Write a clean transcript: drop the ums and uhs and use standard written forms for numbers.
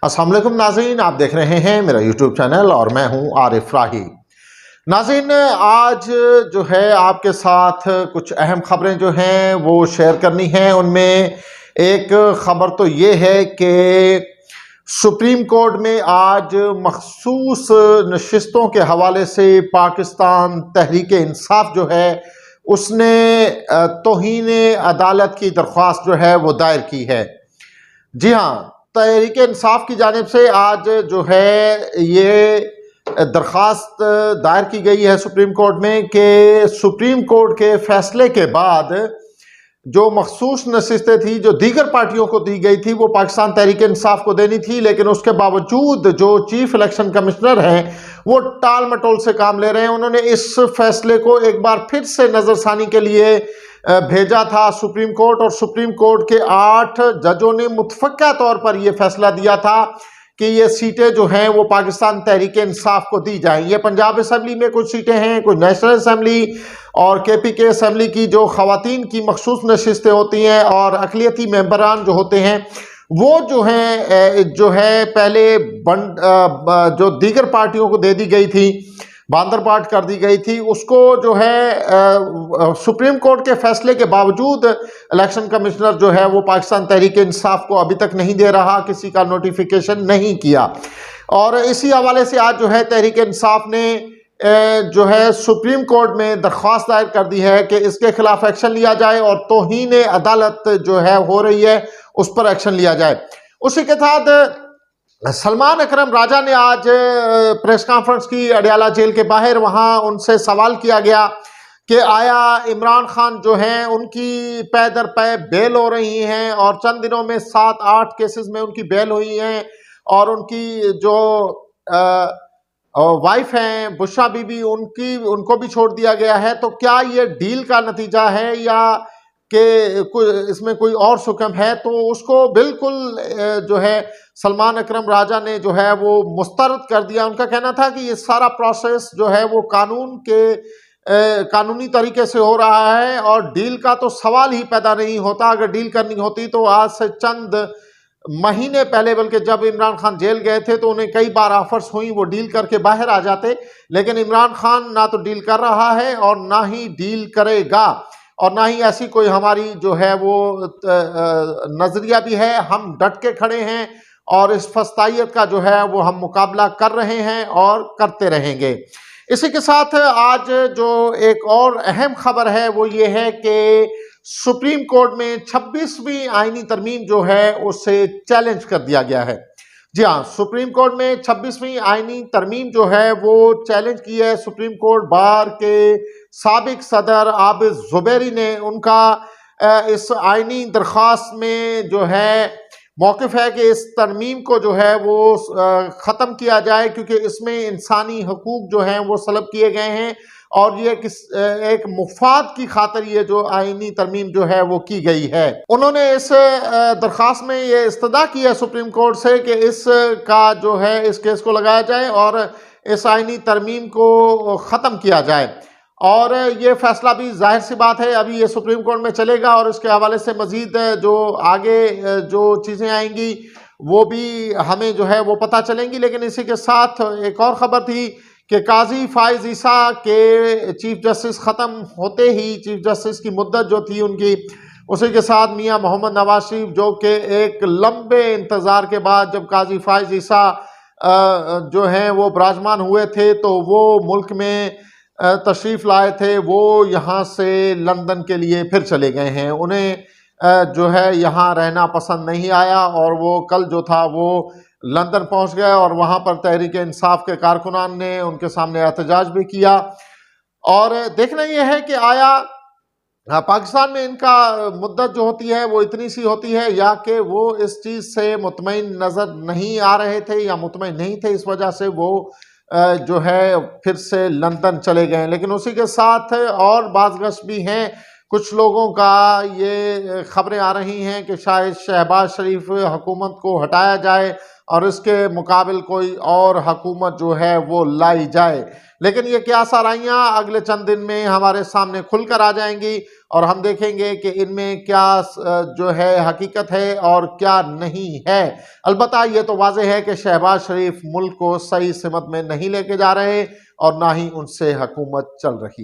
अस्सलाम वालेकुम नाज़रीन, आप देख रहे हैं मेरा यूट्यूब चैनल और मैं हूं आरिफ राही। नाज़रीन, आज जो है आपके साथ कुछ अहम खबरें जो हैं वो शेयर करनी हैं। उनमें एक खबर तो ये है कि सुप्रीम कोर्ट में आज मखसूस नशिस्तों के हवाले से पाकिस्तान तहरीक इंसाफ जो है उसने तौहीन अदालत की दरख्वास्त जो है वो दायर की है। जी हाँ, तहरीक इंसाफ की जानिब से आज जो है ये दरख्वास्त दायर की गई है सुप्रीम कोर्ट में कि सुप्रीम कोर्ट के फैसले के बाद जो मखसूस नशिस्तें थी जो दीगर पार्टियों को दी गई थी वो पाकिस्तान तहरीक इंसाफ को देनी थी, लेकिन उसके बावजूद जो चीफ इलेक्शन कमिश्नर हैं वो टाल मटोल से काम ले रहे हैं। उन्होंने इस फैसले को एक बार फिर से नजरसानी के लिए भेजा था सुप्रीम कोर्ट, और सुप्रीम कोर्ट के 8 जजों ने मुतफक्का तौर पर यह फैसला दिया था कि ये सीटें जो हैं वो पाकिस्तान तहरीक इंसाफ को दी जाएं। ये पंजाब असेंबली में कुछ सीटें हैं, कुछ नेशनल असेंबली और केपीके असेंबली की जो खवातीन की मखसूस नशिस्तें होती हैं और अक़लियती मेंबरान जो होते हैं वो जो है पहले जो दीगर पार्टियों को दे दी गई थी, बांदरबाट कर दी गई थी, उसको जो है सुप्रीम कोर्ट के फैसले के बावजूद इलेक्शन कमिश्नर जो है वो पाकिस्तान तहरीक इंसाफ को अभी तक नहीं दे रहा, किसी का नोटिफिकेशन नहीं किया। और इसी हवाले से आज जो है तहरीक इंसाफ ने जो है सुप्रीम कोर्ट में दरख्वास्त दायर कर दी है कि इसके खिलाफ एक्शन लिया जाए और तौहीन अदालत जो है हो रही है उस पर एक्शन लिया जाए। उसी के साथ सलमान अकरम राजा ने आज प्रेस कॉन्फ्रेंस की अडयाला जेल के बाहर। वहां उनसे सवाल किया गया कि आया इमरान खान जो हैं उनकी पै दर पै बेल हो रही हैं और चंद दिनों में 7-8 केसेस में उनकी बेल हुई हैं, और उनकी जो वाइफ हैं बुशरा बीबी उनको भी छोड़ दिया गया है, तो क्या ये डील का नतीजा है या कि इसमें कोई और सुकम है? तो उसको बिल्कुल जो है सलमान अकरम राजा ने जो है वो मुस्तरद कर दिया। उनका कहना था कि ये सारा प्रोसेस जो है वो कानूनी तरीके से हो रहा है और डील का तो सवाल ही पैदा नहीं होता। अगर डील करनी होती तो आज से चंद महीने पहले, बल्कि जब इमरान खान जेल गए थे तो उन्हें कई बार ऑफर्स हुई, वो डील करके बाहर आ जाते, लेकिन इमरान खान ना तो डील कर रहा है और ना ही डील करेगा, और ना ही ऐसी कोई हमारी जो है वो नजरिया भी है। हम डट के खड़े हैं और इस फस्तायत का जो है वो हम मुकाबला कर रहे हैं और करते रहेंगे। इसी के साथ आज जो एक और अहम खबर है वो ये है कि सुप्रीम कोर्ट में 26वीं आईनी तरमीम जो है उसे चैलेंज कर दिया गया है। जी हाँ, सुप्रीम कोर्ट में 26वीं आईनी तरमीम जो है वो चैलेंज की है। सुप्रीम कोर्ट बार के साबिक सदर आबिद जुबैरी ने उनका इस आईनी दरख्वास्त में जो है मौक़िफ़ है कि इस तरमीम को जो है वो ख़त्म किया जाए, क्योंकि इसमें इंसानी हकूक़ जो हैं वो सलब किए गए हैं और ये एक मुफाद की खातिर ये जो आईनी तरमीम जो है वो की गई है। उन्होंने इस दरख्वास्त में ये इस्तदा की है सुप्रीम कोर्ट से कि इसका जो है इस केस को लगाया जाए और इस आईनी तरमीम को ख़त्म किया जाए। और ये फैसला भी जाहिर सी बात है अभी ये सुप्रीम कोर्ट में चलेगा और इसके हवाले से मज़ीद जो आगे जो चीज़ें आएंगी वो भी हमें जो है वो पता चलेंगी। लेकिन इसी के साथ एक और ख़बर थी कि काजी फाइज ईसा के चीफ जस्टिस ख़त्म होते ही, चीफ जस्टिस की मुद्दत जो थी उनकी, उसी के साथ मियां मोहम्मद नवाज शरीफ जो कि एक लंबे इंतज़ार के बाद जब काजी फाइज ईसा जो हैं वो विराजमान हुए थे तो वो मुल्क में तशरीफ़ लाए थे, वो यहाँ से लंदन के लिए फिर चले गए हैं। उन्हें जो है यहाँ रहना पसंद नहीं आया और वो कल जो था वो लंदन पहुँच गए और वहाँ पर तहरीक इंसाफ के कारकुनान ने उनके सामने एहतजाज भी किया। और देखना ये है कि आया पाकिस्तान में इनका मुद्दत जो होती है वो इतनी सी होती है या कि वो इस चीज़ से मुतमईन नज़र नहीं आ रहे थे या मुतमईन नहीं थे, इस वजह से वो जो है फिर से लंदन चले गए। लेकिन उसी के साथ और बाज़गश भी हैं, कुछ लोगों का ये खबरें आ रही हैं कि शायद शहबाज शरीफ हुकूमत को हटाया जाए और इसके मुकाबिल कोई और हुकूमत जो है वो लाई जाए। लेकिन ये क्या साराइयाँ अगले चंद दिन में हमारे सामने खुलकर आ जाएंगी और हम देखेंगे कि इनमें क्या जो है हकीकत है और क्या नहीं है। अलबत्ता ये तो वाज़ेह है कि शहबाज शरीफ मुल्क को सही सिमत में नहीं लेके जा रहे और ना ही उनसे हुकूमत चल रही।